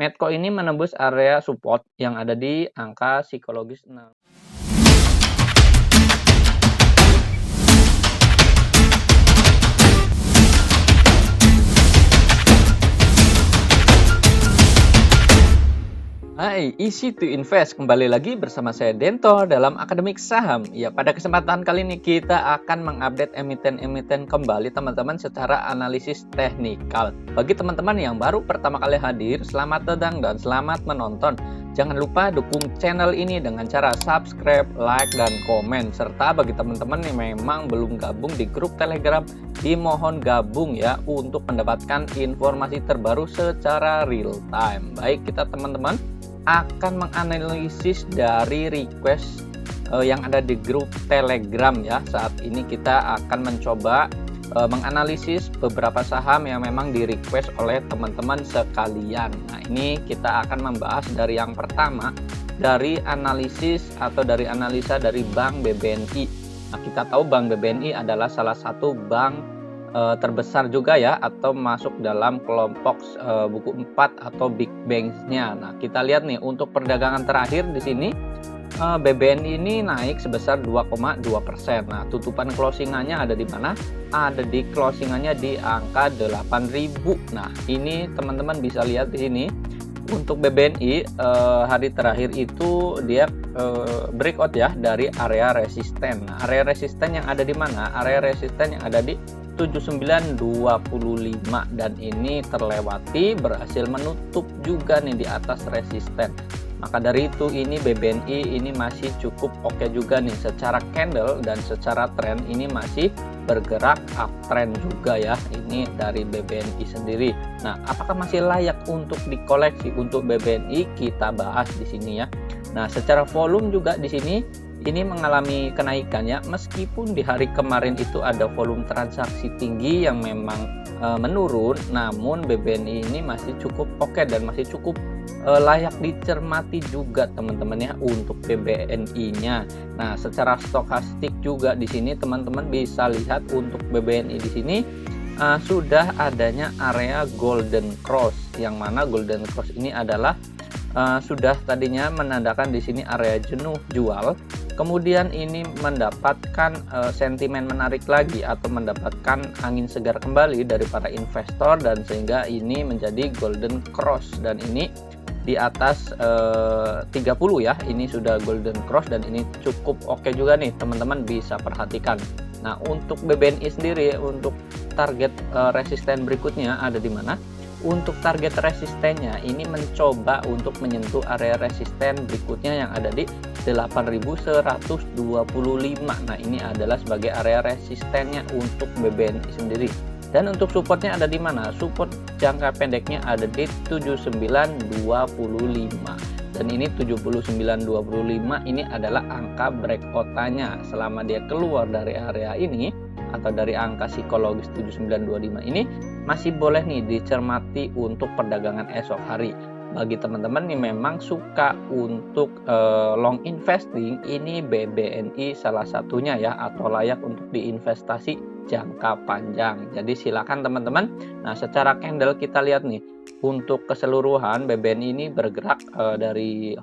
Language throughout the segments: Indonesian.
Medco ini menembus area support yang ada di angka psikologis 6. Hai, easy to invest. Kembali lagi bersama saya Dento dalam Akademik Saham. Ya, pada kesempatan kali ini kita akan mengupdate emiten-emiten kembali teman-teman secara analisis teknikal. Bagi teman-teman yang baru pertama kali hadir, selamat datang dan selamat menonton. Jangan lupa dukung channel ini dengan cara subscribe, like, dan komen. Serta bagi teman-teman yang memang belum gabung di grup Telegram, dimohon gabung ya untuk mendapatkan informasi terbaru secara real time. Baik, kita teman-teman akan menganalisis dari request yang ada di grup Telegram ya. Saat ini kita akan mencoba menganalisis beberapa saham yang memang di request oleh teman-teman sekalian. Nah, ini kita akan membahas dari yang pertama, dari analisis atau dari analisa dari Bank BBNI. Nah, kita tahu Bank BBNI adalah salah satu bank terbesar juga ya, atau masuk dalam kelompok buku 4 atau big banks-nya. Nah, kita lihat nih untuk perdagangan terakhir di sini BBNI ini naik sebesar 2,2%. Nah, tutupan closingannya ada di mana? Ada di closingannya di angka 8.000. Nah, ini teman-teman bisa lihat di sini. Untuk BBNI hari terakhir itu dia breakout ya dari area resisten. Nah, area resisten yang ada di mana? Area resisten yang ada di 7925 dan ini terlewati, berhasil menutup juga nih di atas resisten. Maka dari itu ini BBNI ini masih cukup oke juga nih secara candle dan secara tren ini masih bergerak uptrend juga ya, ini dari BBNI sendiri. Nah, apakah masih layak untuk dikoleksi untuk BBNI? Kita bahas di sini ya. Nah, secara volume juga di sini ini mengalami kenaikan ya, meskipun di hari kemarin itu ada volume transaksi tinggi yang memang menurun, namun BBNI ini masih cukup oke dan masih cukup layak dicermati juga teman-teman ya untuk BBNI-nya. Nah, secara stokastik juga di sini teman-teman bisa lihat untuk BBNI di sini sudah adanya area golden cross, yang mana golden cross ini adalah sudah tadinya menandakan di sini area jenuh jual, kemudian ini mendapatkan sentimen menarik lagi atau mendapatkan angin segar kembali dari para investor, dan sehingga ini menjadi golden cross dan ini di atas 30 ya, ini sudah golden cross dan ini cukup oke juga nih teman-teman bisa perhatikan. Nah, untuk BBNI sendiri untuk target resisten berikutnya ada di mana? Untuk target resistennya ini mencoba untuk menyentuh area resisten berikutnya yang ada di 8.125. Nah, ini adalah sebagai area resistennya untuk BBNI sendiri. Dan untuk supportnya ada di mana? Support jangka pendeknya ada di 7925. Dan ini 7925 ini adalah angka breakoutannya. Selama dia keluar dari area ini atau dari angka psikologis 7925 ini masih boleh nih dicermati untuk perdagangan esok hari. Bagi teman-teman yang memang suka untuk long investing, ini BBNI salah satunya ya, atau layak untuk diinvestasi jangka panjang. Jadi silakan teman-teman. Nah, secara candle kita lihat nih untuk keseluruhan BBNI ini bergerak dari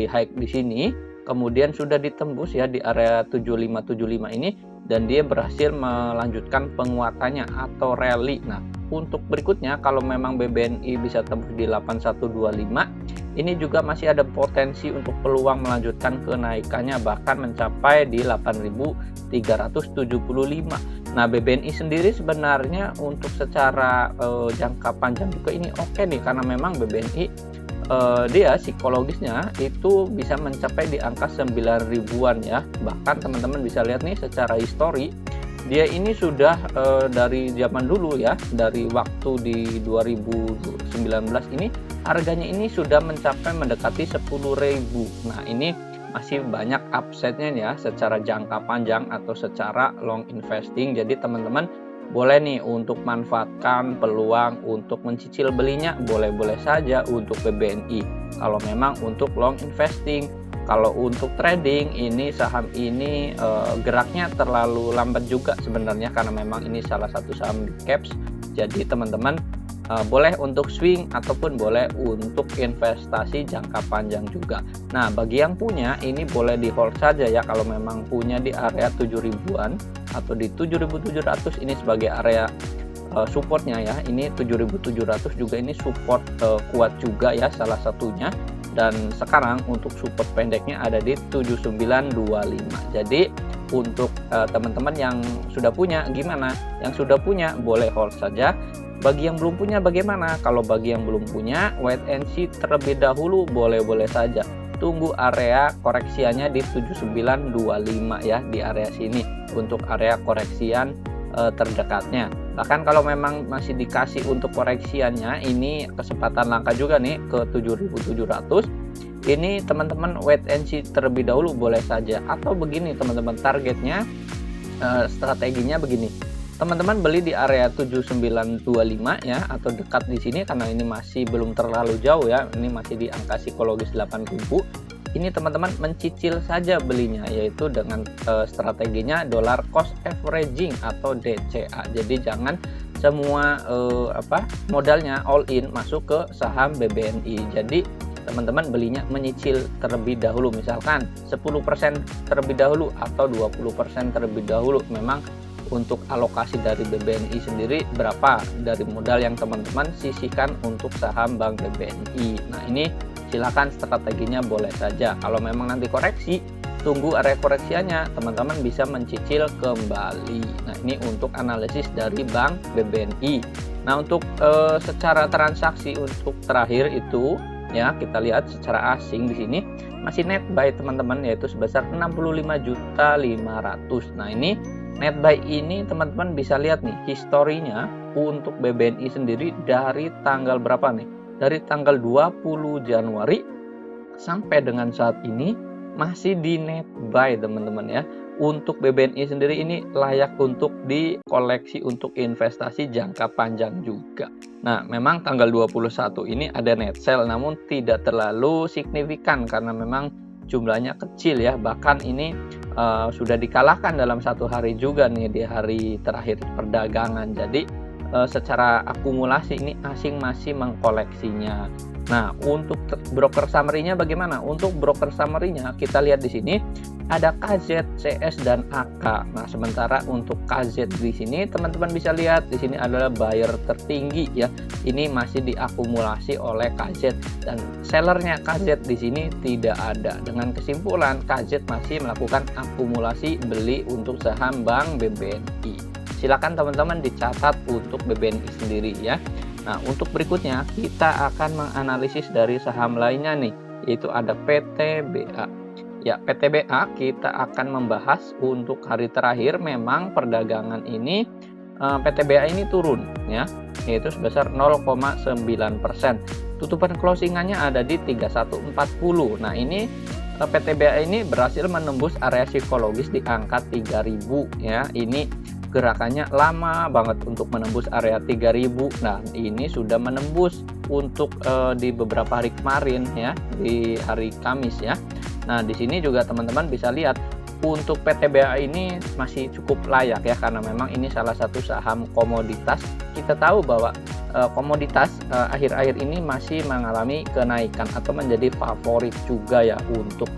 high di sini, kemudian sudah ditembus ya di area 7575 ini, dan dia berhasil melanjutkan penguatannya atau rally. Nah, untuk berikutnya kalau memang BBNI bisa tembus di 8125, ini juga masih ada potensi untuk peluang melanjutkan kenaikannya bahkan mencapai di 8375. Nah, BBNI sendiri sebenarnya untuk secara jangka panjang juga ini oke nih, karena memang BBNI dia psikologisnya itu bisa mencapai di angka 9 ribuan ya. Bahkan teman-teman bisa lihat nih secara histori, dia ini sudah dari zaman dulu ya, dari waktu di 2019 ini harganya ini sudah mencapai mendekati 10.000. Nah, ini masih banyak upside-nya ya secara jangka panjang atau secara long investing. Jadi teman-teman boleh nih untuk manfaatkan peluang untuk mencicil belinya, boleh-boleh saja untuk BBNI kalau memang untuk long investing. Kalau untuk trading ini saham ini geraknya terlalu lambat juga sebenarnya, karena memang ini salah satu saham big caps. Jadi teman-teman boleh untuk swing ataupun boleh untuk investasi jangka panjang juga. Nah, bagi yang punya ini boleh di hold saja ya, kalau memang punya di area 7.000-an atau di 7.700 ini sebagai area supportnya ya. Ini 7.700 juga ini support kuat juga ya salah satunya. Dan sekarang untuk support pendeknya ada di 7925. Jadi untuk teman-teman yang sudah punya gimana? Yang sudah punya boleh hold saja. Bagi yang belum punya bagaimana? Kalau bagi yang belum punya, wait and see terlebih dahulu, boleh-boleh saja. Tunggu area koreksiannya di 7925 ya, di area sini untuk area koreksian terdekatnya. Bahkan kalau memang masih dikasih untuk koreksiannya, ini kesempatan langka juga nih ke 7.700. Ini teman-teman wait and see terlebih dahulu boleh saja. Atau begini teman-teman, targetnya strateginya begini. Teman-teman beli di area 7925 ya, atau dekat di sini karena ini masih belum terlalu jauh ya. Ini masih di angka psikologis 8.000. Ini teman-teman mencicil saja belinya, yaitu dengan strateginya dollar cost averaging atau DCA. Jadi jangan semua modalnya all in masuk ke saham BBNI. Jadi teman-teman belinya menyicil terlebih dahulu, misalkan 10% terlebih dahulu atau 20% terlebih dahulu. Memang untuk alokasi dari BBNI sendiri berapa dari modal yang teman-teman sisihkan untuk saham Bank BBNI. Nah, ini silakan strateginya boleh saja. Kalau memang nanti koreksi, tunggu area koreksiannya, teman-teman bisa mencicil kembali. Nah, ini untuk analisis dari Bank BBNI. Nah, untuk secara transaksi untuk terakhir itu ya, kita lihat secara asing di sini masih net buy teman-teman, yaitu sebesar 65.500. Nah, ini net buy ini teman-teman bisa lihat nih historinya untuk BBNI sendiri dari tanggal berapa nih? Dari tanggal 20 Januari sampai dengan saat ini masih di net buy teman-teman ya. Untuk BBNI sendiri ini layak untuk dikoleksi untuk investasi jangka panjang juga. Nah, memang tanggal 21 ini ada net sell, namun tidak terlalu signifikan karena memang jumlahnya kecil ya. Bahkan ini sudah dikalahkan dalam satu hari juga nih di hari terakhir perdagangan. Jadi secara akumulasi ini asing masih mengkoleksinya. Nah, untuk broker summary-nya bagaimana? Untuk broker summary-nya kita lihat di sini ada KZ, CS dan AK. Nah, sementara untuk KZ di sini teman-teman bisa lihat di sini adalah buyer tertinggi ya. Ini masih diakumulasi oleh KZ dan sellernya KZ di sini tidak ada. Dengan kesimpulan KZ masih melakukan akumulasi beli untuk saham Bank BBNI. Silakan teman-teman dicatat untuk BBNI sendiri ya. Nah, untuk berikutnya kita akan menganalisis dari saham lainnya nih, yaitu ada PTBA. Ya, PTBA kita akan membahas untuk hari terakhir. Memang perdagangan ini PTBA ini turun ya, yaitu sebesar 0,9%. Tutupan closingannya ada di 3140. Nah, ini PTBA ini berhasil menembus area psikologis di angka 3000 ya. Ini gerakannya lama banget untuk menembus area 3000. Nah, ini sudah menembus untuk di beberapa hari kemarin ya, di hari Kamis ya. Nah, di sini juga teman-teman bisa lihat untuk PTBA ini masih cukup layak ya, karena memang ini salah satu saham komoditas. Kita tahu bahwa komoditas akhir-akhir ini masih mengalami kenaikan atau menjadi favorit juga ya untuk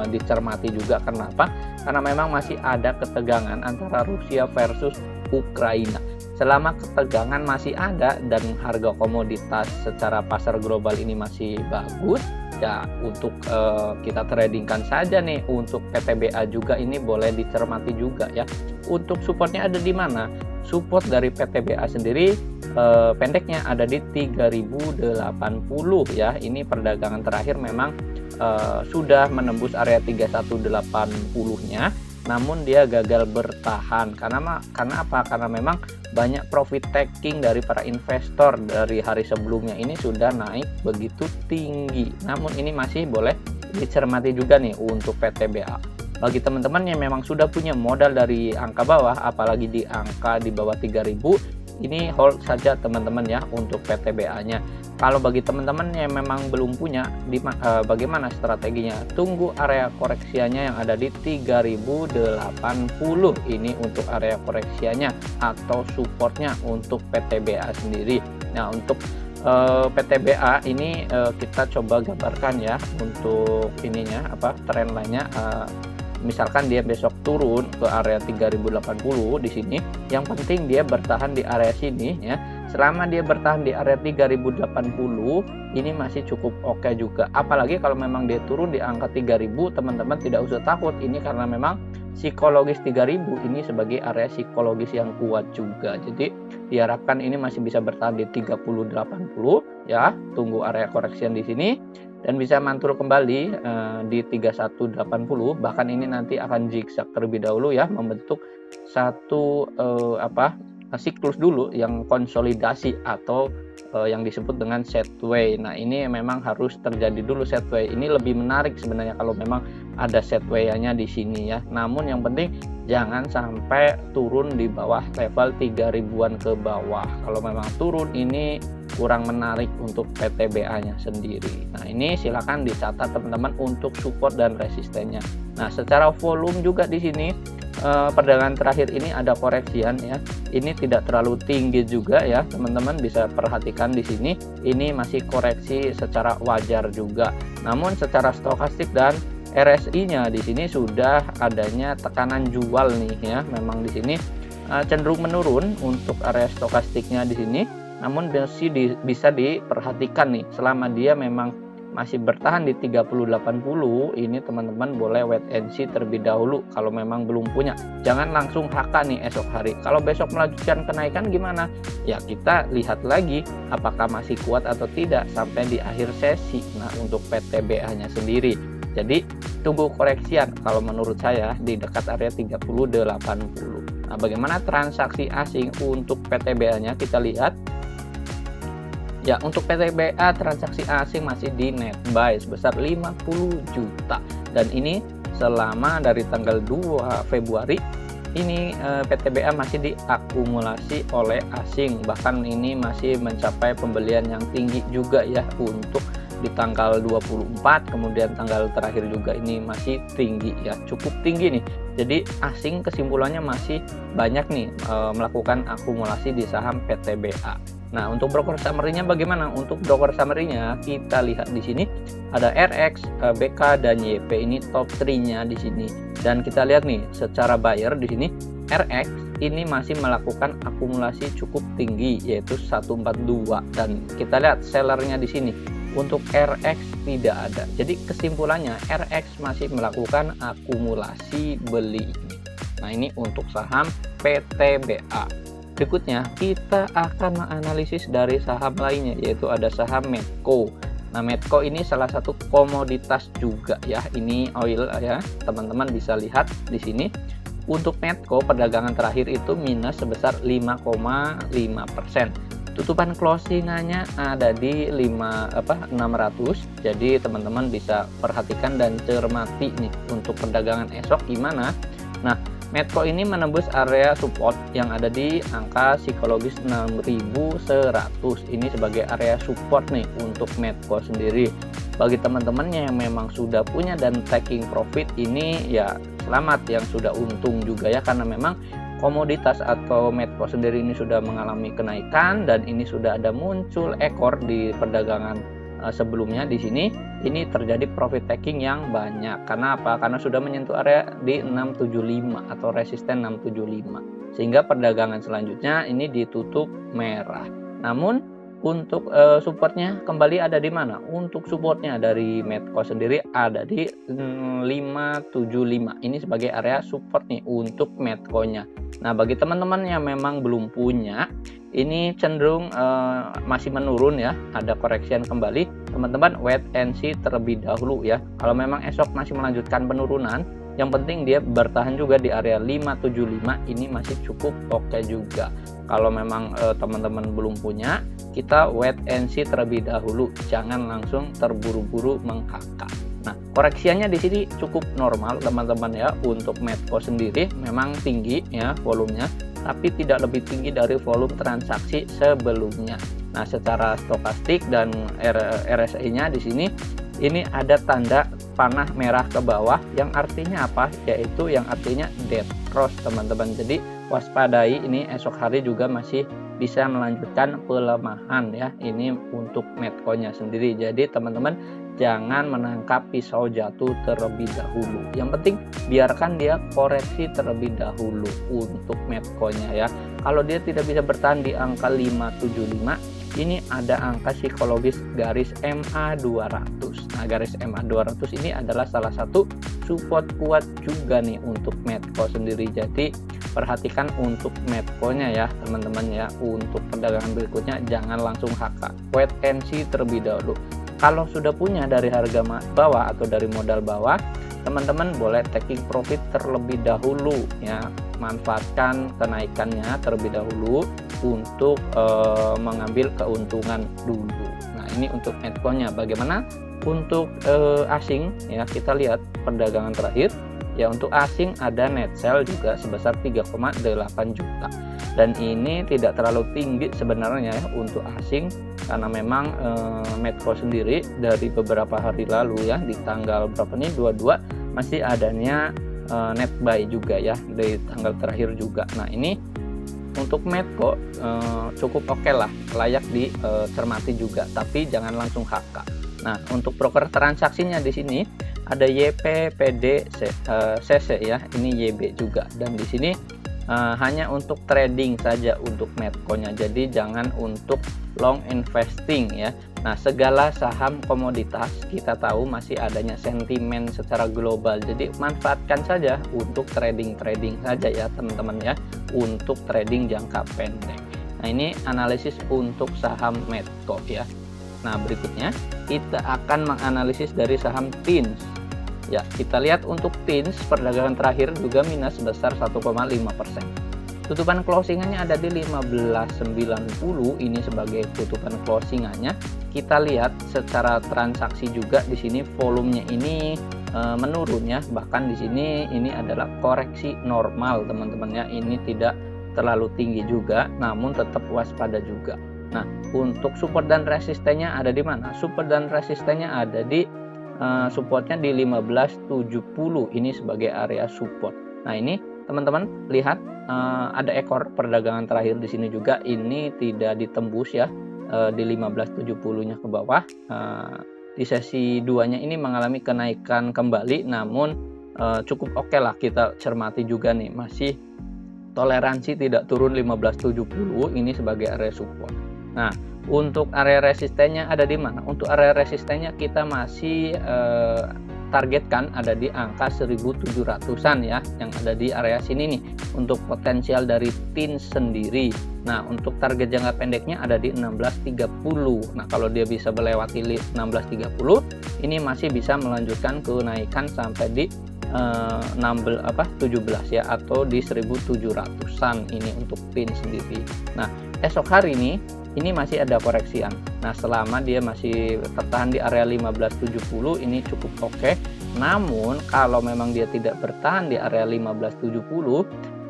dicermati juga. Kenapa? Karena memang masih ada ketegangan antara Rusia versus Ukraina. Selama ketegangan masih ada dan harga komoditas secara pasar global ini masih bagus, ya untuk kita tradingkan saja nih. Untuk PTBA juga ini boleh dicermati juga ya. Untuk supportnya ada di mana? Support dari PTBA sendiri pendeknya ada di 3080 ya. Ini perdagangan terakhir memang sudah menembus area 3180-nya, namun dia gagal bertahan karena apa? Karena memang banyak profit taking dari para investor dari hari sebelumnya ini sudah naik begitu tinggi. Namun ini masih boleh dicermati juga nih untuk PTBA. Bagi teman-teman yang memang sudah punya modal dari angka bawah, apalagi di angka di bawah 3000, ini hold saja teman-teman ya untuk PTBA-nya. Kalau bagi teman-teman yang memang belum punya, bagaimana strateginya? Tunggu area koreksiannya yang ada di 3080. Ini untuk area koreksiannya atau supportnya untuk PTBA sendiri. Nah, untuk PTBA ini kita coba gambarkan ya untuk ininya trend line-nya. Misalkan dia besok turun ke area 3080 di sini, yang penting dia bertahan di area sini ya. Selama dia bertahan di area 3080 ini masih cukup oke juga. Apalagi kalau memang dia turun di angka 3000, teman-teman tidak usah takut, ini karena memang psikologis 3000 ini sebagai area psikologis yang kuat juga. Jadi diharapkan ini masih bisa bertahan di 3080 ya. Tunggu area koreksian di sini dan bisa mantul kembali di 3180. Bahkan ini nanti akan zigzag terlebih dahulu ya, membentuk satu siklus dulu yang konsolidasi atau yang disebut dengan setway. Nah, ini memang harus terjadi dulu setway. Ini lebih menarik sebenarnya kalau memang ada setway-nya di sini ya. Namun yang penting jangan sampai turun di bawah level 3000-an ke bawah. Kalau memang turun ini kurang menarik untuk PTBA-nya sendiri. Nah, ini silakan dicatat teman-teman untuk support dan resistennya. Nah, secara volume juga di sini perdagangan terakhir ini ada koreksian ya. Ini tidak terlalu tinggi juga ya, teman-teman bisa perhatikan di sini. Ini masih koreksi secara wajar juga. Namun secara stokastik dan RSI-nya di sini sudah adanya tekanan jual nih ya. Memang di sini cenderung menurun untuk area stokastiknya di sini. Namun masih bisa diperhatikan nih, selama dia memang masih bertahan di 3080 ini teman-teman boleh wait and see terlebih dahulu kalau memang belum punya. Jangan langsung HK nih esok hari. Kalau besok melanjutkan kenaikan gimana? Ya kita lihat lagi apakah masih kuat atau tidak sampai di akhir sesi. Nah, untuk PTBA-nya sendiri. Jadi tunggu koreksian kalau menurut saya di dekat area 3080. Nah, bagaimana transaksi asing untuk PTBA-nya kita lihat. Ya, untuk PTBA transaksi asing masih di net buy sebesar 50 juta. Dan ini selama dari tanggal 2 Februari ini PTBA masih diakumulasi oleh asing. Bahkan ini masih mencapai pembelian yang tinggi juga ya untuk di tanggal 24, kemudian tanggal terakhir juga ini masih tinggi ya, cukup tinggi nih. Jadi asing kesimpulannya masih banyak nih melakukan akumulasi di saham PTBA. Nah, untuk broker summary-nya bagaimana? Untuk broker summary-nya kita lihat di sini ada RX, BK dan YP, ini top 3-nya di sini. Dan kita lihat nih secara buyer di sini RX ini masih melakukan akumulasi cukup tinggi yaitu 142, dan kita lihat sellernya di sini. Untuk RX tidak ada. Jadi kesimpulannya RX masih melakukan akumulasi beli. Nah, ini untuk saham PTBA. Berikutnya kita akan menganalisis dari saham lainnya yaitu ada saham Medco. Nah, Medco ini salah satu komoditas juga ya. Ini oil ya. Teman-teman bisa lihat di sini. Untuk Medco perdagangan terakhir itu minus sebesar 5,5%. Tutupan closingannya ada di 600. Jadi teman-teman bisa perhatikan dan cermati nih untuk perdagangan esok gimana. Nah, Medco ini menembus area support yang ada di angka psikologis 6100. Ini sebagai area support nih untuk Medco sendiri. Bagi teman-teman yang memang sudah punya dan taking profit ini ya selamat, yang sudah untung juga ya, karena memang komoditas atau Medco sendiri ini sudah mengalami kenaikan dan ini sudah ada muncul ekor di perdagangan sebelumnya di sini. Ini terjadi profit taking yang banyak. Karena apa? Karena sudah menyentuh area di 675 atau resisten 675. Sehingga perdagangan selanjutnya ini ditutup merah. Namun untuk supportnya kembali ada di mana? Untuk supportnya dari Medco sendiri ada di 575. Ini sebagai area support nih untuk Medco-nya. Nah, bagi teman-teman yang memang belum punya, ini cenderung masih menurun ya, ada koreksian kembali. Teman-teman wait and see terlebih dahulu ya. Kalau memang esok masih melanjutkan penurunan, yang penting dia bertahan juga di area 575, ini masih cukup oke juga. Kalau memang teman-teman belum punya, kita wait and see terlebih dahulu, jangan langsung terburu-buru menghakak. Nah, koreksiannya di sini cukup normal teman-teman ya. Untuk Medco sendiri memang tinggi ya volumenya, tapi tidak lebih tinggi dari volume transaksi sebelumnya. Nah, secara stokastik dan RSI-nya di sini ini ada tanda panah merah ke bawah, yang artinya apa? Yaitu yang artinya dead cross teman-teman. Jadi waspadai, ini esok hari juga masih bisa melanjutkan pelemahan ya. Ini untuk Medco-nya sendiri. Jadi teman-teman jangan menangkap pisau jatuh terlebih dahulu. Yang penting biarkan dia koreksi terlebih dahulu untuk Medco-nya ya. Kalau dia tidak bisa bertahan di angka 575, ini ada angka psikologis garis MA 200. Nah, garis MA 200 ini adalah salah satu support kuat juga nih untuk Medco sendiri. Jadi perhatikan untuk Medco-nya ya teman-teman ya. Untuk perdagangan berikutnya jangan langsung HK, wait and see terlebih dahulu. Kalau sudah punya dari harga bawah atau dari modal bawah, teman-teman boleh taking profit terlebih dahulu ya. Manfaatkan kenaikannya terlebih dahulu untuk mengambil keuntungan dulu. Nah, ini untuk Medco-nya. Bagaimana untuk asing ya, kita lihat perdagangan terakhir ya. Untuk asing ada net sell juga sebesar 3,8 juta, dan ini tidak terlalu tinggi sebenarnya ya untuk asing, karena memang Medco sendiri dari beberapa hari lalu ya, di tanggal berapa nih, 22, masih adanya net buy juga ya dari tanggal terakhir juga. Nah, ini untuk Medco cukup oke lah, layak dicermati juga, tapi jangan langsung HK. Nah, untuk broker transaksinya di sini ada YP, PD, CC ya, ini YB juga, dan di sini hanya untuk trading saja untuk Medco-nya. Jadi jangan untuk long investing ya. Nah, segala saham komoditas kita tahu masih adanya sentimen secara global. Jadi manfaatkan saja untuk trading saja ya teman-teman ya, untuk trading jangka pendek. Nah, ini analisis untuk saham Medco ya. Nah, berikutnya kita akan menganalisis dari saham TINS. Ya, kita lihat untuk TINS perdagangan terakhir juga minus sebesar 1,5%. Tutupan closingannya ada di 15.90, ini sebagai tutupan closingannya. Kita lihat secara transaksi juga di sini volumenya ini menurun ya. Bahkan di sini ini adalah koreksi normal teman-teman ya. Ini tidak terlalu tinggi juga, namun tetap waspada juga. Nah, untuk support dan resistennya ada di mana? Support dan resistennya ada di supportnya di 15.70, ini sebagai area support. Nah, ini teman-teman lihat ada ekor perdagangan terakhir di sini juga, ini tidak ditembus ya di 15.70-nya ke bawah. Di sesi 2-nya ini mengalami kenaikan kembali, namun cukup oke lah kita cermati juga nih, masih toleransi tidak turun 15.70, ini sebagai area support. Nah, untuk area resistennya ada di mana? Untuk area resistennya kita masih targetkan ada di angka 1.700-an ya, yang ada di area sini nih untuk potensial dari TINS sendiri. Nah, untuk target jangka pendeknya ada di 16.30. Nah, kalau dia bisa melewati 16.30, ini masih bisa melanjutkan kenaikan sampai di 17 ya, atau di 1.700-an ini untuk TINS sendiri. Nah, esok hari ini masih ada koreksian. Nah, selama dia masih tertahan di area 15.70, ini cukup oke. Namun kalau memang dia tidak bertahan di area 15.70,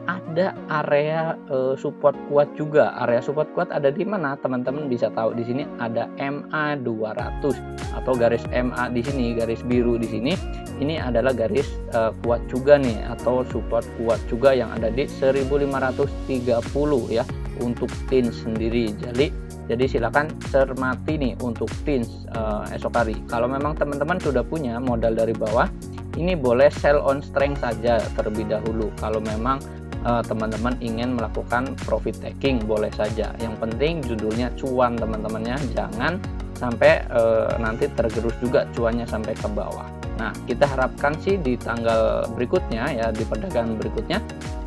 ada area support kuat juga. Area support kuat ada di mana? Teman-teman bisa tahu di sini ada MA 200 atau garis MA di sini, garis biru di sini. Ini adalah garis kuat juga nih, atau support kuat juga yang ada di 1530 ya untuk TINS sendiri. Jadi silakan cermati nih untuk TINS esok hari. Kalau memang teman-teman sudah punya modal dari bawah, ini boleh sell on strength saja terlebih dahulu. Kalau memang teman-teman ingin melakukan profit taking, boleh saja. Yang penting judulnya cuan teman-temannya, jangan sampai nanti tergerus juga cuannya sampai ke bawah. Nah, kita harapkan sih di tanggal berikutnya ya, di perdagangan berikutnya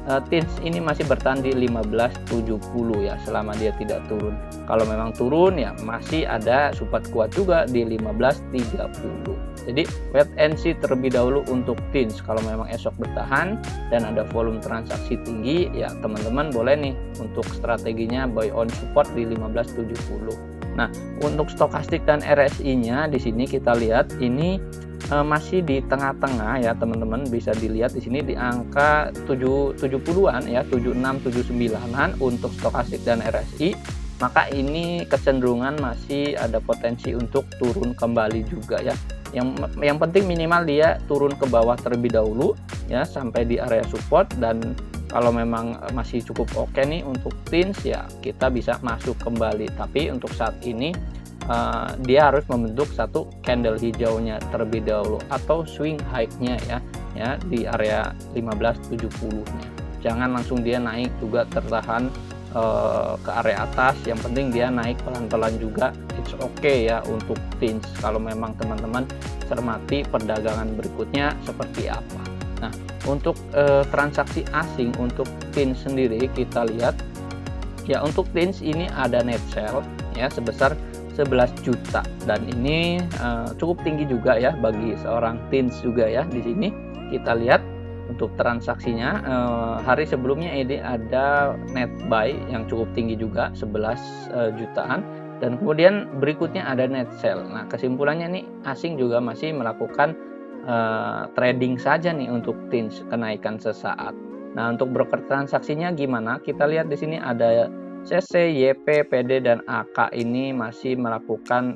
TINS ini masih bertahan di 15.70 ya, selama dia tidak turun. Kalau memang turun ya masih ada support kuat juga di 15.30. Jadi wait and see terlebih dahulu untuk TINS. Kalau memang esok bertahan dan ada volume transaksi tinggi ya, teman-teman boleh nih untuk strateginya buy on support di 15.70. Nah, untuk stokastik dan RSI-nya di sini kita lihat ini masih di tengah-tengah ya teman-teman, bisa dilihat di sini di angka 70-an ya, 76 79-an untuk stokastik dan RSI. Maka ini kecenderungan masih ada potensi untuk turun kembali juga ya. Yang penting minimal dia turun ke bawah terlebih dahulu ya, sampai di area support, dan Kalau memang masih cukup oke nih untuk TINS, ya kita bisa masuk kembali. Tapi untuk saat ini dia harus membentuk satu candle hijaunya terlebih dahulu, atau swing high-nya ya di area 1570-nya. Jangan langsung dia naik juga tertahan ke area atas. Yang penting dia naik pelan-pelan juga, it's okay ya untuk TINS, kalau memang teman-teman cermati perdagangan berikutnya seperti apa. Nah, untuk transaksi asing untuk TINS sendiri kita lihat ya, untuk TINS ini ada net sell ya sebesar 11 juta, dan ini cukup tinggi juga ya bagi seorang TINS juga ya. Di sini kita lihat untuk transaksinya hari sebelumnya ini ada net buy yang cukup tinggi juga 11 jutaan, dan kemudian berikutnya ada net sell. Nah, kesimpulannya nih, asing juga masih melakukan trading saja nih untuk TINS, kenaikan sesaat. Nah, untuk broker transaksinya gimana? Kita lihat di sini ada CC, YP, PD, dan AK ini masih melakukan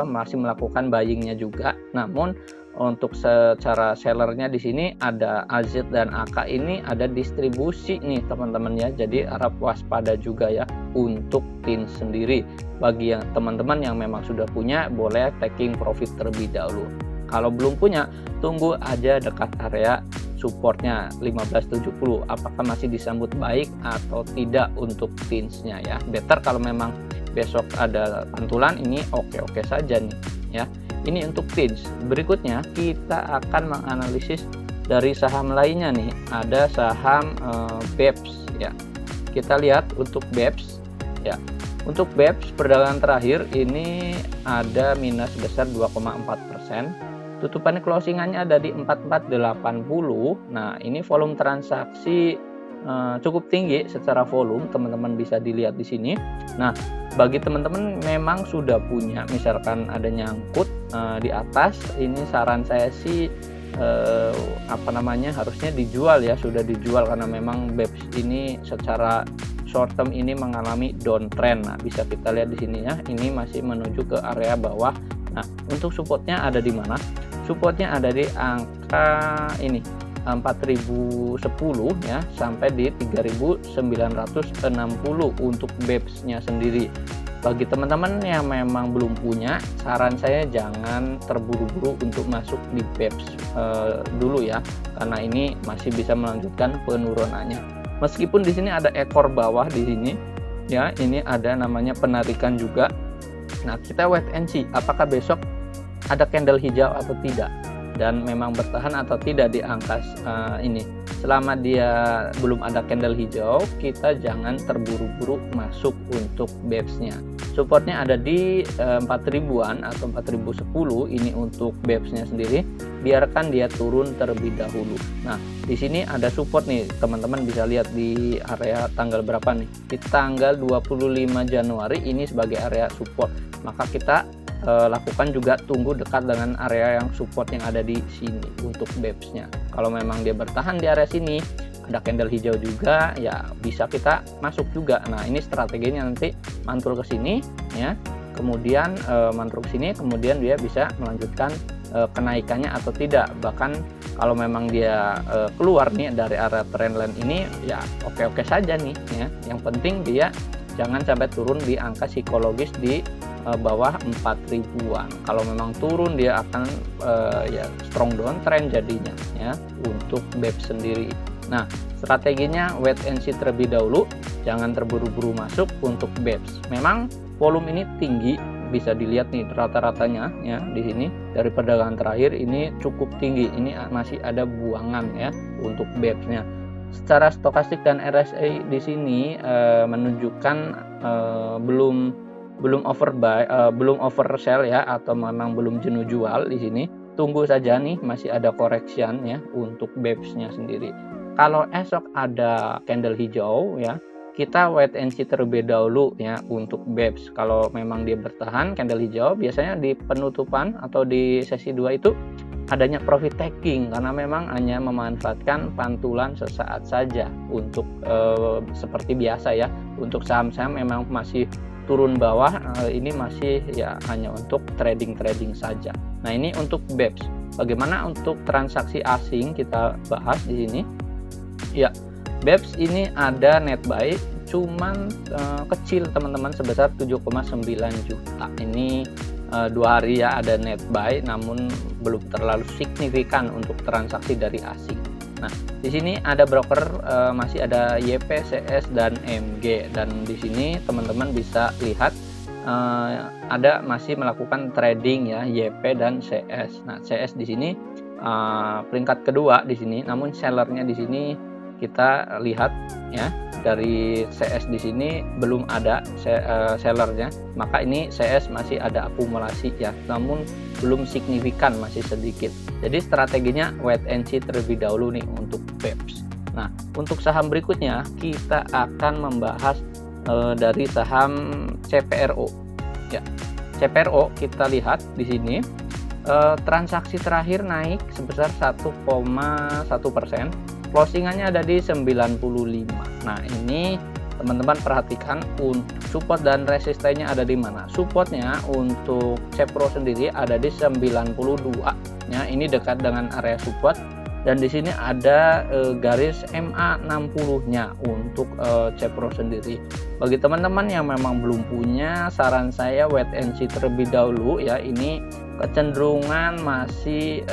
masih melakukan buyingnya juga. Namun untuk secara sellernya di sini ada AZ dan AK ini ada distribusi nih teman-teman ya. Jadi harap waspada juga ya untuk TINS sendiri. Bagi yang teman-teman yang memang sudah punya, boleh taking profit terlebih dahulu. Kalau belum punya, tunggu aja dekat area supportnya 1570, apakah masih disambut baik atau tidak untuk TINS-nya ya. Better kalau memang besok ada pantulan, ini oke-oke saja nih ya. Ini untuk TINS. Berikutnya kita akan menganalisis dari saham lainnya nih. Ada saham BEPS ya. Kita lihat untuk BEPS ya. Untuk BEPS perdagangan terakhir ini ada minus besar 2,4%. Tutupan closingannya ada di 4480. Nah, ini volume transaksi cukup tinggi secara volume, teman-teman bisa dilihat di sini. Nah, bagi teman-teman memang sudah punya, misalkan ada nyangkut di atas, ini saran saya sih harusnya dijual ya, sudah dijual, karena memang BEPS ini secara short term ini mengalami downtrend. Nah, bisa kita lihat di sini ya, ini masih menuju ke area bawah. Nah, untuk supportnya ada di mana? Supportnya ada di angka ini 4010 ya, sampai di 3960 untuk BEPS-nya sendiri. Bagi teman-teman yang memang belum punya, saran saya jangan terburu-buru untuk masuk di BEPS dulu ya, karena ini masih bisa melanjutkan penurunannya. Meskipun di sini ada ekor bawah di sini ya, ini ada namanya penarikan juga. Nah, kita wait and see apakah besok ada candle hijau atau tidak, dan memang bertahan atau tidak di angka ini. Selama dia belum ada candle hijau, kita jangan terburu-buru masuk untuk BEPS-nya. Supportnya ada di 4000-an atau 4010, ini untuk BEPS-nya sendiri. Biarkan dia turun terlebih dahulu. Nah, di sini ada support nih, teman-teman bisa lihat di area tanggal berapa nih. Di tanggal 25 Januari ini sebagai area support. Maka kita lakukan juga tunggu dekat dengan area yang support yang ada di sini untuk BEPS-nya. Kalau memang dia bertahan di area sini, ada candle hijau juga, ya bisa kita masuk juga. Nah, ini strateginya nanti mantul ke sini ya, kemudian mantul ke sini, kemudian dia bisa melanjutkan kenaikannya atau tidak. Bahkan kalau memang dia keluar nih dari area trendline ini, ya oke-oke saja nih ya. Yang penting dia jangan sampai turun di angka psikologis di bawah 4000-an. Kalau memang turun, dia akan ya strong downtrend jadinya ya untuk BEPS sendiri. Nah, strateginya wait and see terlebih dahulu, jangan terburu-buru masuk untuk BEPS. Memang volume ini tinggi, bisa dilihat nih rata-ratanya ya di sini dari perdagangan terakhir ini cukup tinggi. Ini masih ada buangan ya untuk BEPS-nya. Secara stokastik dan RSI di sini menunjukkan belum overbuy, belum oversell ya, atau memang belum jenuh jual di sini. Tunggu saja nih, masih ada correction ya untuk BEPS-nya sendiri. Kalau esok ada candle hijau ya, kita wait and see terlebih dahulu ya untuk BEPS. Kalau memang dia bertahan candle hijau, biasanya di penutupan atau di sesi 2 itu adanya profit taking, karena memang hanya memanfaatkan pantulan sesaat saja untuk seperti biasa ya. Untuk saham-saham memang masih turun bawah, ini masih ya hanya untuk trading saja. Nah, ini untuk BEPS. Bagaimana untuk transaksi asing, kita bahas di sini. Ya, BEPS ini ada net buy cuman kecil teman-teman, sebesar 7,9 juta. Ini 2 hari ya ada net buy, namun belum terlalu signifikan untuk transaksi dari asing. Nah, di sini ada broker masih ada YP, CS dan MG, dan di sini teman-teman bisa lihat ada masih melakukan trading ya YP dan CS. Nah, CS di sini peringkat kedua di sini, namun sellernya di sini kita lihat ya, dari CS di sini belum ada sellernya, maka ini CS masih ada akumulasi ya, namun belum signifikan, masih sedikit. Jadi strateginya wait and see terlebih dahulu nih untuk BEPS. Nah, untuk saham berikutnya kita akan membahas dari saham CPRO ya. CPRO kita lihat di sini transaksi terakhir naik sebesar 1,1%. Closingannya ada di 95. Nah, ini teman-teman perhatikan untuk support dan resistennya ada di mana. Supportnya untuk CPRO sendiri ada di 92 ya, ini dekat dengan area support, dan di sini ada garis MA60-nya untuk CPRO sendiri. Bagi teman-teman yang memang belum punya, saran saya wait and see terlebih dahulu ya. Ini kecenderungan masih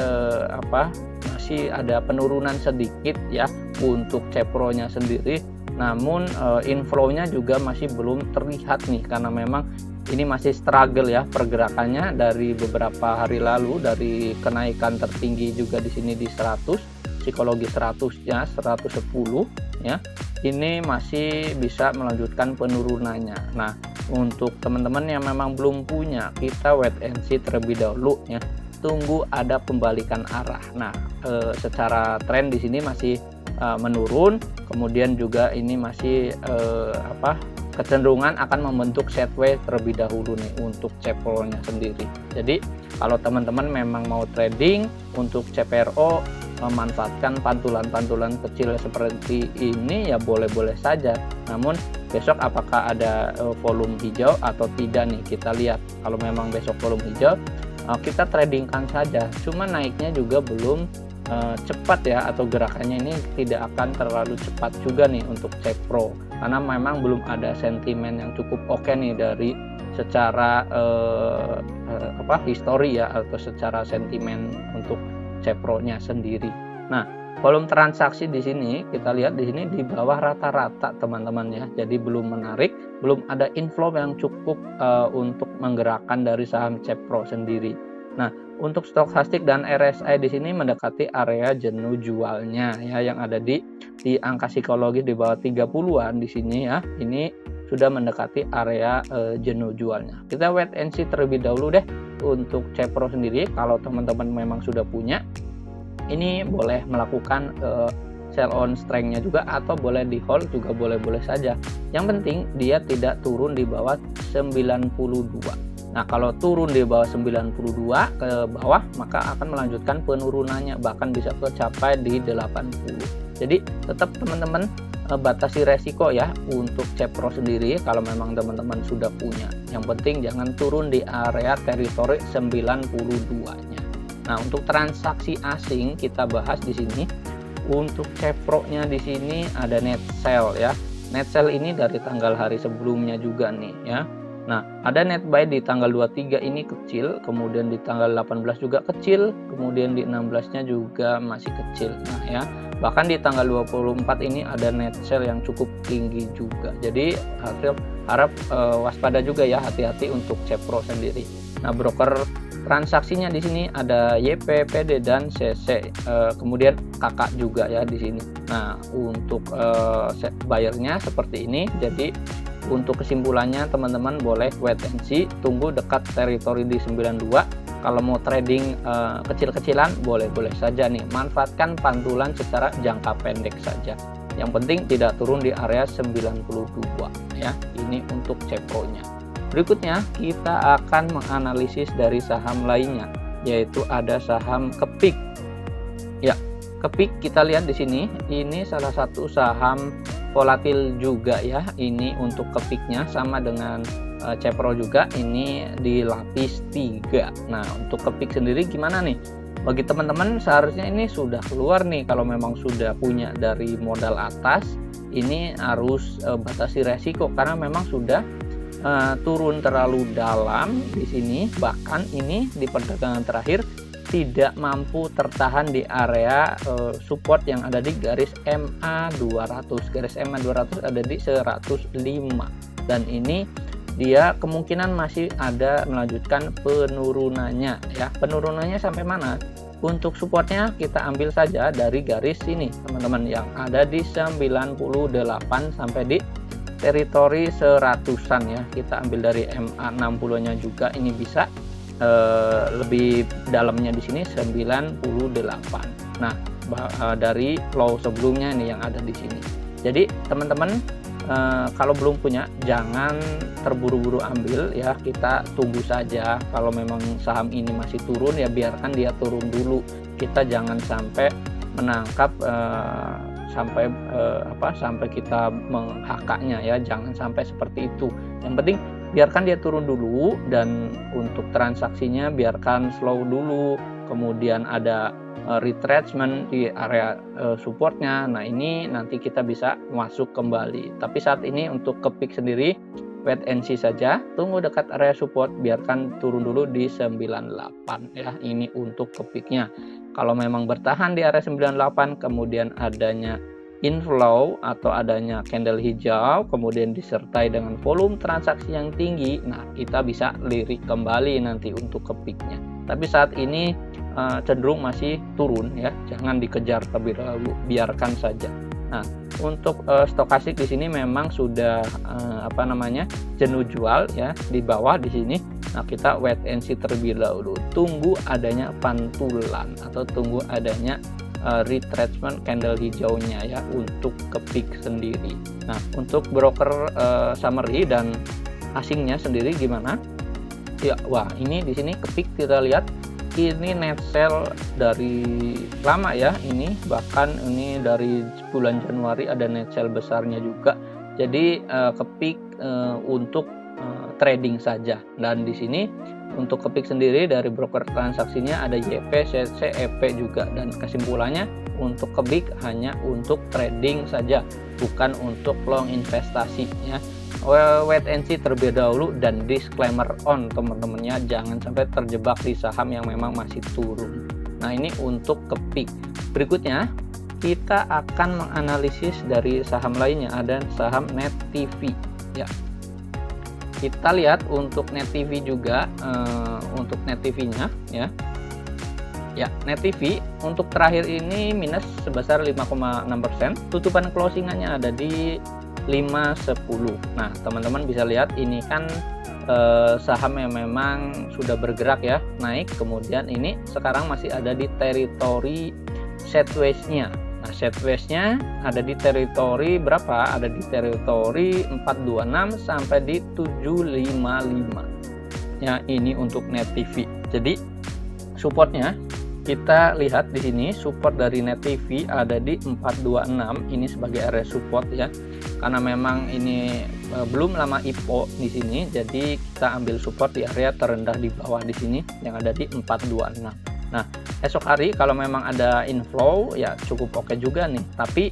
masih ada penurunan sedikit ya untuk CPRO-nya sendiri, namun inflow-nya juga masih belum terlihat nih, karena memang ini masih struggle ya pergerakannya dari beberapa hari lalu, dari kenaikan tertinggi juga di sini di 100, psikologi 100 ya, 110 ya, ini masih bisa melanjutkan penurunannya. Nah, untuk teman-teman yang memang belum punya, kita wait and see terlebih dahulu ya, tunggu ada pembalikan arah. Nah, secara tren di sini masih menurun, kemudian juga ini masih kecenderungan akan membentuk sideways terlebih dahulu nih untuk CPRO-nya sendiri. Jadi kalau teman-teman memang mau trading untuk CPRO, memanfaatkan pantulan-pantulan kecil seperti ini ya boleh-boleh saja. Namun besok apakah ada volume hijau atau tidak nih, kita lihat. Kalau memang besok volume hijau, kita tradingkan saja. Cuma naiknya juga belum cepat ya, atau gerakannya ini tidak akan terlalu cepat juga nih untuk CPRO, karena memang belum ada sentimen yang cukup oke nih dari secara histori ya, atau secara sentimen untuk CPRO-nya sendiri. Nah, volume transaksi di sini kita lihat di sini di bawah rata-rata teman-teman ya. Jadi belum menarik, belum ada inflow yang cukup untuk menggerakkan dari saham CPRO sendiri. Nah, untuk stokastik dan RSI di sini mendekati area jenuh jualnya ya, yang ada di angka psikologis di bawah 30-an di sini ya. Ini sudah mendekati area jenuh jualnya. Kita wait and see terlebih dahulu deh untuk CPRO sendiri. Kalau teman-teman memang sudah punya, ini boleh melakukan sell on strength-nya juga, atau boleh di hold juga boleh-boleh saja. Yang penting dia tidak turun di bawah 92. Nah, kalau turun di bawah 92 ke bawah, maka akan melanjutkan penurunannya, bahkan bisa mencapai di 80. Jadi tetap teman-teman batasi resiko ya untuk CPRO sendiri kalau memang teman-teman sudah punya. Yang penting jangan turun di area teritori 92-nya. Nah, untuk transaksi asing kita bahas di sini. Untuk CPRO-nya di sini ada net sell ya. Net sell ini dari tanggal hari sebelumnya juga nih ya. Nah, ada net buy di tanggal 23 ini kecil, kemudian di tanggal 18 juga kecil, kemudian di 16-nya juga masih kecil. Nah ya, bahkan di tanggal 24 ini ada net sell yang cukup tinggi juga. Jadi harap waspada juga ya, hati-hati untuk CPRO sendiri. Nah, broker transaksinya di sini ada YP, PD dan CC, kemudian kakak juga ya di sini. Nah, untuk bayarnya seperti ini. Jadi untuk kesimpulannya teman-teman boleh wait and see, tunggu dekat teritori di 92. Kalau mau trading kecil-kecilan boleh-boleh saja nih, manfaatkan pantulan secara jangka pendek saja. Yang penting tidak turun di area 92 ya. Ini untuk CPRO-nya. Berikutnya kita akan menganalisis dari saham lainnya, yaitu ada saham Kepik. Ya, Kepik kita lihat di sini, ini salah satu saham volatil juga ya. Ini untuk Kepiknya sama dengan CPRO juga, ini di lapis 3. Nah, untuk Kepik sendiri gimana nih? bagi teman-teman seharusnya ini sudah keluar nih, kalau memang sudah punya dari modal atas, ini harus batasi resiko karena memang sudah turun terlalu dalam di sini, bahkan ini di perdagangan terakhir tidak mampu tertahan di area support yang ada di garis MA 200. Garis MA 200 ada di 105 dan ini dia kemungkinan masih ada melanjutkan penurunannya ya. Penurunannya sampai mana? Untuk supportnya kita ambil saja dari garis sini teman-teman, yang ada di 98 sampai di teritori 100-an ya. Kita ambil dari MA 60 nya juga, ini bisa lebih dalamnya di sini 98. Nah, dari low sebelumnya nih yang ada di sini. Jadi teman-teman kalau belum punya jangan terburu-buru ambil ya, kita tunggu saja. Kalau memang saham ini masih turun ya biarkan dia turun dulu, kita jangan sampai menangkap sampai kita menghakanya ya, jangan sampai seperti itu. Yang penting biarkan dia turun dulu, dan untuk transaksinya biarkan slow dulu, kemudian ada retracement di area supportnya. Nah ini nanti kita bisa masuk kembali, tapi saat ini untuk kepik sendiri wait and see saja, tunggu dekat area support, biarkan turun dulu di 98 ya. Ini untuk kepiknya. Kalau memang bertahan di area 98 kemudian adanya inflow atau adanya candle hijau kemudian disertai dengan volume transaksi yang tinggi, nah kita bisa lirik kembali nanti untuk kepiknya. Tapi saat ini cenderung masih turun ya, jangan dikejar terlebih dahulu, biarkan saja. Nah untuk stokastik di sini memang sudah jenuh jual ya di bawah di sini. Nah kita wait and see terlebih dahulu, tunggu adanya pantulan atau tunggu adanya retracement candle hijaunya ya untuk kepik sendiri. Nah untuk broker summary dan asingnya sendiri gimana ya? Wah ini di sini kepik kita lihat ini net sell dari lama ya, ini bahkan ini dari bulan Januari ada net sell besarnya juga. Jadi kepik untuk trading saja. Dan di sini untuk kepik sendiri dari broker transaksinya ada YP, CC, EP juga, dan kesimpulannya untuk kepik hanya untuk trading saja, bukan untuk long investasi ya. Wait and see terlebih dahulu dan disclaimer on teman-temannya, jangan sampai terjebak di saham yang memang masih turun. Nah ini untuk kepik. Berikutnya kita akan menganalisis dari saham lainnya, ada saham Net TV ya. Kita lihat untuk Net TV juga, untuk Net TV-nya ya. Ya, Net TV untuk terakhir ini minus sebesar 5,6%. Tutupan closingannya ada di 510. Nah, teman-teman bisa lihat ini kan saham yang memang sudah bergerak ya, naik, kemudian ini sekarang masih ada di teritori sideways-nya. Nah, sideways-nya ada di teritori berapa? Ada di teritori 426 sampai di 755. Ya, ini untuk Net TV. Jadi supportnya kita lihat di sini, support dari Net TV ada di 426, ini sebagai area support ya. Karena memang ini belum lama IPO di sini, jadi kita ambil support di area terendah di bawah di sini yang ada di 426. Nah, esok hari kalau memang ada inflow ya cukup oke juga nih, tapi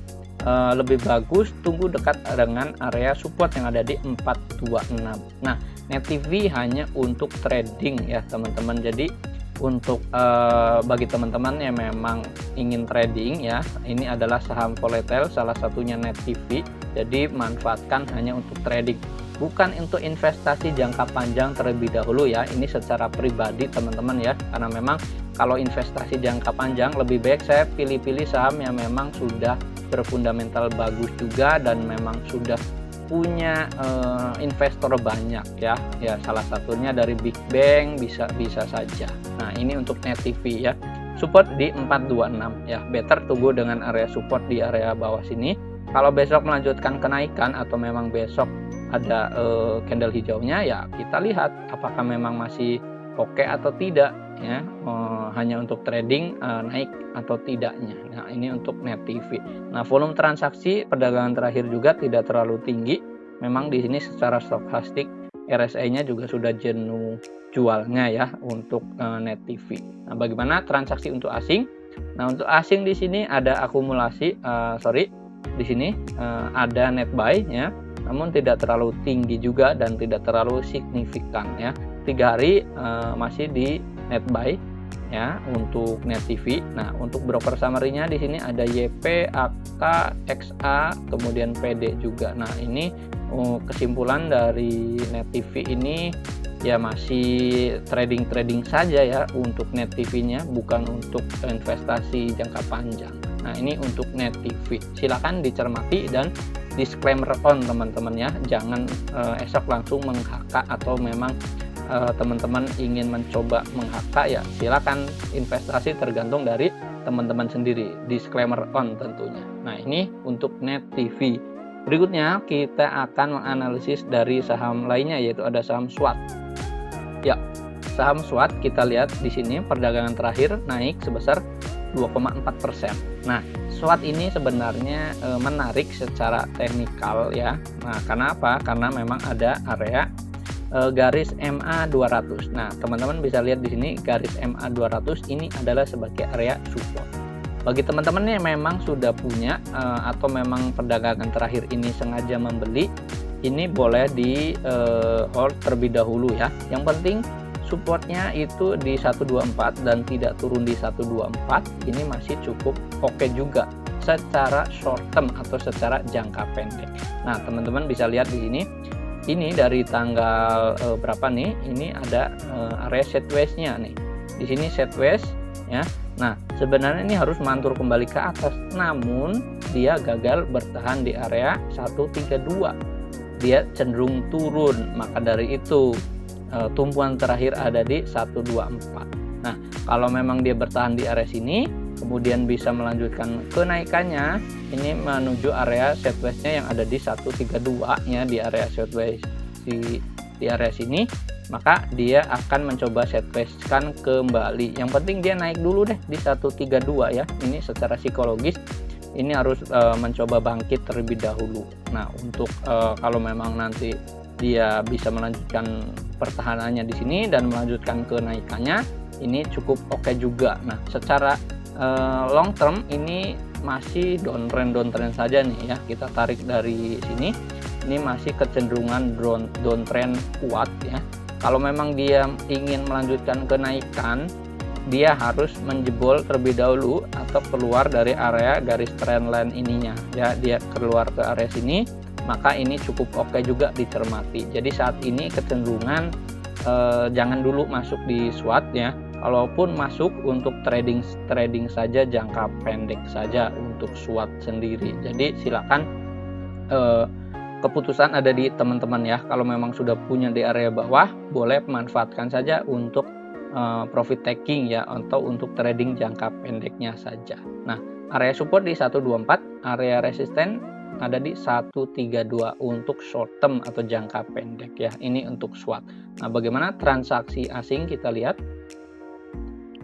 lebih bagus tunggu dekat dengan area support yang ada di 426. Nah, Net TV hanya untuk trading ya teman-teman. Jadi untuk bagi teman-teman yang memang ingin trading ya, ini adalah saham volatile salah satunya Net TV. Jadi manfaatkan hanya untuk trading, bukan untuk investasi jangka panjang terlebih dahulu ya. Ini secara pribadi teman-teman ya, karena memang kalau investasi jangka panjang lebih baik saya pilih-pilih saham yang memang sudah berfundamental bagus juga dan memang sudah punya investor banyak ya. Ya salah satunya dari Big Bang bisa saja. Nah ini untuk Net TV ya, support di 426 ya, better tunggu dengan area support di area bawah sini. Kalau besok melanjutkan kenaikan atau memang besok ada candle hijaunya ya kita lihat apakah memang masih oke atau tidak ya, hanya untuk trading naik atau tidaknya. Nah ini untuk Net TV. Nah volume transaksi perdagangan terakhir juga tidak terlalu tinggi, memang di sini secara stokastik RSI-nya juga sudah jenuh jualnya ya untuk Net TV. Nah, bagaimana transaksi untuk asing? Nah, untuk asing di sini ada akumulasi, di sini ada net buy ya, namun tidak terlalu tinggi juga dan tidak terlalu signifikan ya. 3 hari masih di net buy ya untuk Net TV. Nah, untuk broker summary-nya di sini ada YP, AK, XA, kemudian PD juga. Nah, ini kesimpulan dari Net TV ini ya masih trading saja ya untuk Net TV-nya, bukan untuk investasi jangka panjang. Nah, ini untuk Net TV. Silakan dicermati dan disclaimer on teman-teman ya. Jangan esok langsung meng-HK atau memang teman-teman ingin mencoba meng-HK ya silakan, investasi tergantung dari teman-teman sendiri. Disclaimer on tentunya. Nah, ini untuk Net TV. Berikutnya kita akan menganalisis dari saham lainnya, yaitu ada saham SWAT. Ya, saham SWAT kita lihat di sini perdagangan terakhir naik sebesar 2,4%. Nah, SWAT ini sebenarnya menarik secara teknikal ya. Nah, karena apa? Karena memang ada area garis MA 200. Nah, teman-teman bisa lihat di sini garis MA 200 ini adalah sebagai area support. Bagi teman-teman yang memang sudah punya atau memang perdagangan terakhir ini sengaja membeli, ini boleh di hold terlebih dahulu ya. Yang penting supportnya itu di 124 dan tidak turun di 124. Ini masih cukup oke juga secara short term atau secara jangka pendek. Nah, teman-teman bisa lihat di sini. Ini dari tanggal berapa nih? Ini ada area sideways-nya nih. Di sini sideways ya. Nah, sebenarnya ini harus mantul kembali ke atas, namun dia gagal bertahan di area 132. Dia cenderung turun, maka dari itu tumpuan terakhir ada di 124. Nah, kalau memang dia bertahan di area sini, kemudian bisa melanjutkan kenaikannya, ini menuju area sideways-nya yang ada di 132 ya, di area sideways di area sini, maka dia akan mencoba sideways-kan kembali. Yang penting dia naik dulu deh di 132 ya. Ini secara psikologis ini harus mencoba bangkit terlebih dahulu. Nah, untuk kalau memang nanti dia bisa melanjutkan pertahanannya di sini dan melanjutkan kenaikannya, ini cukup oke juga. Nah, secara long term ini masih downtrend saja nih ya. Kita tarik dari sini, ini masih kecenderungan downtrend kuat ya. Kalau memang dia ingin melanjutkan kenaikan, dia harus menjebol terlebih dahulu atau keluar dari area garis trendline ininya ya. Dia keluar ke area sini, maka ini cukup oke juga dicermati. Jadi saat ini kecenderungan jangan dulu masuk di SWAT ya. Kalaupun masuk untuk trading saja, jangka pendek saja untuk SWAT sendiri. Jadi silakan, keputusan ada di teman-teman ya. Kalau memang sudah punya di area bawah, boleh manfaatkan saja untuk profit taking ya, atau untuk trading jangka pendeknya saja. Nah, area support di 124, area resisten ada di 132 untuk short term atau jangka pendek ya. Ini untuk SWAT. Nah, bagaimana transaksi asing kita lihat?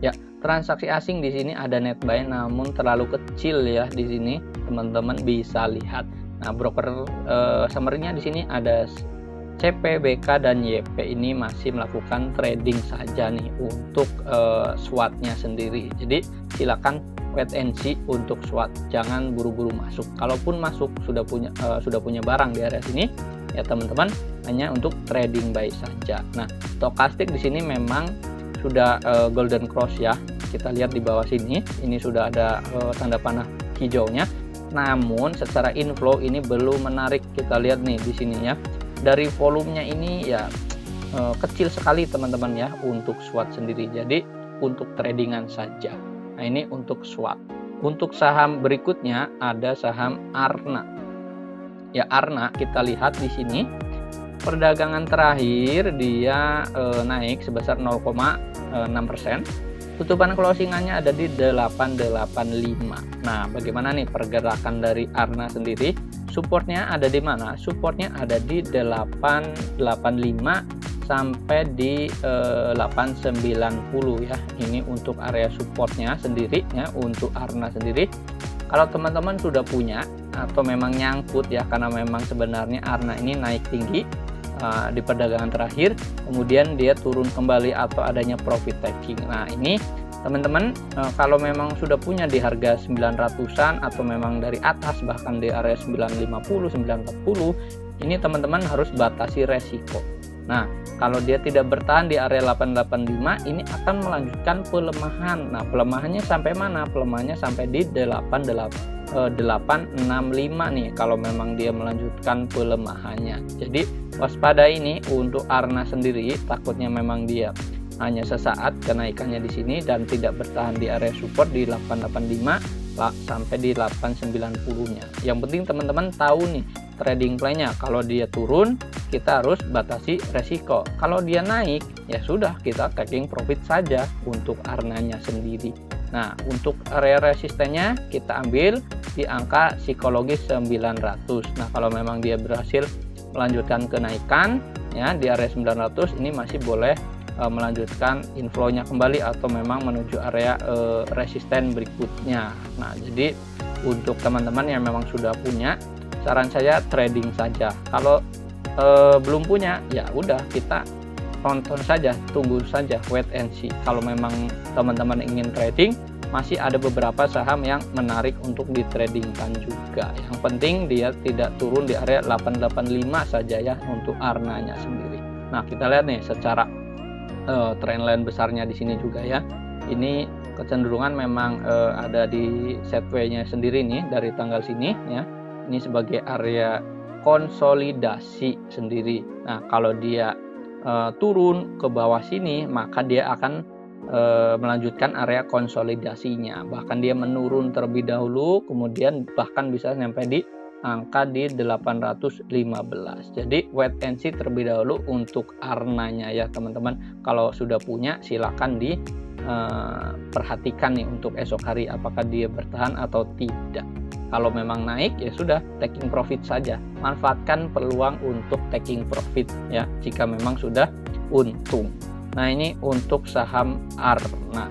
Ya, transaksi asing di sini ada net buy namun terlalu kecil ya di sini, teman-teman bisa lihat. Nah, broker summary-nya di sini ada CP, BK dan YP ini masih melakukan trading saja nih untuk SWAT-nya sendiri. Jadi silakan wait and see untuk SWAT, jangan buru-buru masuk. Kalaupun masuk sudah punya barang di area sini ya teman-teman, hanya untuk trading buy saja. Nah, stokastik di sini memang sudah golden cross ya. Kita lihat di bawah sini, ini sudah ada tanda panah hijaunya. Namun secara inflow ini belum menarik. Kita lihat nih di sini ya. Dari volumenya ini ya kecil sekali teman-teman ya untuk SWAT sendiri. Jadi untuk tradingan saja. Nah, ini untuk SWAT. Untuk saham berikutnya ada saham Arna. Ya, Arna kita lihat di sini. Perdagangan terakhir dia naik sebesar 0,6%. Tutupan closingannya ada di 885. Nah, bagaimana nih pergerakan dari Arna sendiri? Supportnya ada di mana? Supportnya ada di 885 sampai di 890 ya. Ini untuk area supportnya sendiri ya, untuk Arna sendiri. Kalau teman-teman sudah punya atau memang nyangkut ya, karena memang sebenarnya Arna ini naik tinggi, di perdagangan terakhir, kemudian dia turun kembali atau adanya profit taking. Nah, ini teman-teman kalau memang sudah punya di harga 900-an atau memang dari atas bahkan di area 950, 940, ini teman-teman harus batasi resiko. Nah, kalau dia tidak bertahan di area 885, ini akan melanjutkan pelemahan. Nah, pelemahannya sampai mana? Pelemahannya sampai di 865 nih kalau memang dia melanjutkan pelemahannya. Jadi waspada ini untuk Arna sendiri, takutnya memang dia hanya sesaat kenaikannya di sini dan tidak bertahan di area support di 885 sampai di 890-nya. Yang penting teman-teman tahu nih trading plan-nya. Kalau dia turun, kita harus batasi resiko. Kalau dia naik, ya sudah kita taking profit saja untuk Arnanya sendiri. Nah, untuk area resistennya kita ambil di angka psikologis 900. Nah, kalau memang dia berhasil melanjutkan kenaikan ya di area 900, ini masih boleh melanjutkan inflow-nya kembali atau memang menuju area resisten berikutnya. Nah, jadi untuk teman-teman yang memang sudah punya, saran saya trading saja. Kalau belum punya, ya udah kita tonton saja, tunggu saja, wait and see. Kalau memang teman-teman ingin trading, masih ada beberapa saham yang menarik untuk ditradingkan juga. Yang penting dia tidak turun di area 885 saja ya untuk Arnanya sendiri. Nah, kita lihat nih secara trendline besarnya di sini juga ya. Ini kecenderungan memang ada di setway-nya sendiri nih dari tanggal sini ya. Ini sebagai area konsolidasi sendiri. Nah, kalau dia turun ke bawah sini, maka dia akan melanjutkan area konsolidasinya. Bahkan dia menurun terlebih dahulu, kemudian bahkan bisa sampai di angka di 815. Jadi wait and see terlebih dahulu untuk Arnanya ya teman-teman. Kalau sudah punya silakan di perhatikan nih untuk esok hari apakah dia bertahan atau tidak. Kalau memang naik ya sudah taking profit saja. Manfaatkan peluang untuk taking profit ya jika memang sudah untung. Nah, ini untuk saham Arna.